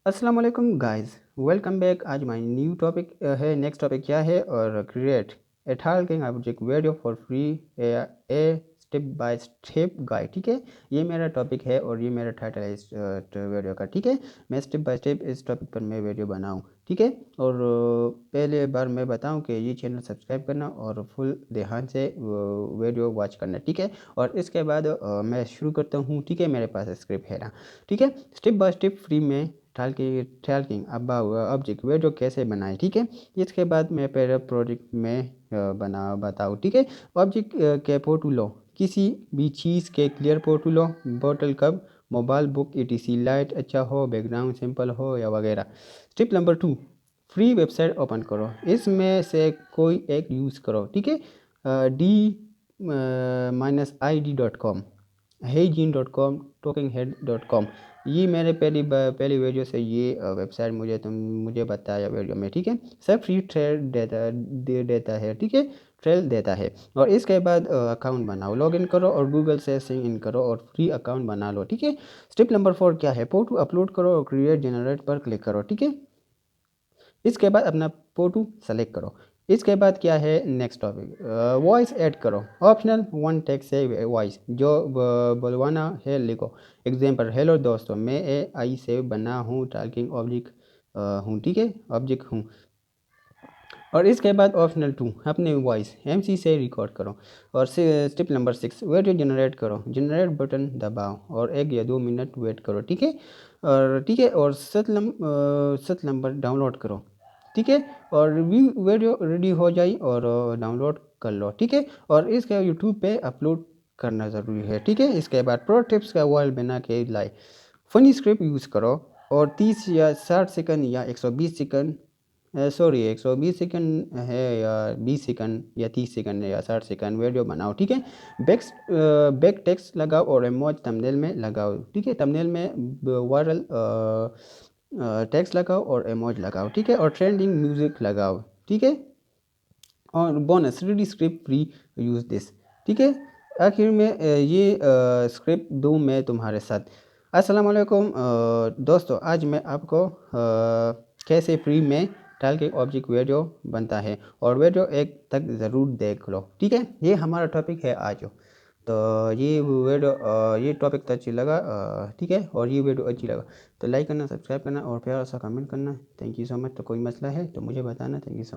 अस्सलाम वालेकुम guys, welcome back. आज माय न्यू टॉपिक है। नेक्स्ट टॉपिक क्या है? और create a tasking object video for free, a step by step guide. ठीक है, ये मेरा टॉपिक है और ये मेरा टाइटल है इस वीडियो का। ठीक है, मैं स्टेप बाय स्टेप इस टॉपिक पर मैं वीडियो बनाऊँ। ठीक है, और पहले बार मैं बताऊं कि ये चैनल सब्सक्राइब करना और फुल ध्यान से वीडियो वॉच करना। ठीक है, और इसके बाद मैं शुरू करता हूँ। ठीक है, मेरे पास स्क्रिप्ट है ना। ठीक है, स्टेप बाय स्टेप फ्री में टास्किंग अबाउट ऑब्जेक्ट वीडियो कैसे बनाए। ठीक है, इसके बाद मैं पहले प्रोजेक्ट में बताऊँ। ठीक है, ऑब्जेक्ट के फोटो लो, किसी भी चीज़ के क्लियर फोटो लो, बोतल cup, mobile, book, ETC। Light अच्छा हो, बैकग्राउंड सिंपल हो या वगैरह। Step number 2, free website open करो, इसमें से कोई एक यूज़ करो। ठीक है, D-ID.com, HeyGene.com, TalkingHead.com। ये मेरे पहली वीडियो से ये वेबसाइट मुझे बताया वीडियो में। ठीक है, सब फ्री ट्रेल देता है। ठीक है, ट्रेल देता है। और इसके बाद अकाउंट बनाओ, लॉगिन करो और गूगल से साइन इन करो और फ्री अकाउंट बना लो। ठीक है, स्टेप नंबर 4 क्या है? फोटो अपलोड करो और क्रिएट जनरेट पर क्लिक करो। ठीक है, इसके बाद अपना फोटो सेलेक्ट करो। इसके बाद क्या है? नेक्स्ट टॉपिक, वॉइस ऐड करो, ऑप्शनल वन टेक्स्ट से वॉइस जो बुलवाना है लिखो। एग्जांपल, हेलो दोस्तों, मैं AI से बना हूँ टास्किंग ऑब्जेक्ट हूँ। ठीक है, ऑब्जेक्ट हूँ। और इसके बाद ऑप्शनल 2, अपने वॉइस MC से रिकॉर्ड करो। और स्टेप नंबर 6, वीडियो जनरेट करो, जनरेट बटन दबाओ और 1 या 2 मिनट वेट करो। ठीक है, और 7 नंबर डाउनलोड करो। ठीक है, और वीडियो रेडी हो जाए और डाउनलोड कर लो। ठीक है, और इसका यूट्यूब पे अपलोड करना ज़रूरी है। ठीक है, इसके बाद प्रो टिप्स का वर्ल्ड बना के लाए, फनी स्क्रिप्ट यूज़ करो और 30 या 60 सेकंड या 120 सेकंड, सॉरी 120 सेकंड है या 20 सेकंड या 30 सेकंड या 60 सेकंड वीडियो बनाओ। ठीक है, बैक टेक्स्ट लगाओ और इमोज थंबनेल में लगाओ। ठीक है, थंबनेल में वायरल टेक्स्ट लगाओ और इमोज लगाओ। ठीक है, और ट्रेंडिंग म्यूजिक लगाओ। ठीक है, और bonus ready script free, use this. ठीक है, आखिर में ये स्क्रिप्ट दूँ मैं तुम्हारे साथ। अस्सलाम वालेकुम दोस्तों, आज मैं आपको कैसे फ्री में टाल के ऑब्जेक्ट वीडियो बनता है और वीडियो एक तक ज़रूर देख लो। ठीक है, ये हमारा टॉपिक है आज। तो ये वीडियो ये टॉपिक तो अच्छी लगा, ठीक है, और ये वीडियो अच्छी लगा तो लाइक करना, सब्सक्राइब करना और प्यारा सा कमेंट करना। Thank you so much. तो कोई मसला है तो मुझे बताना। Thank you so much.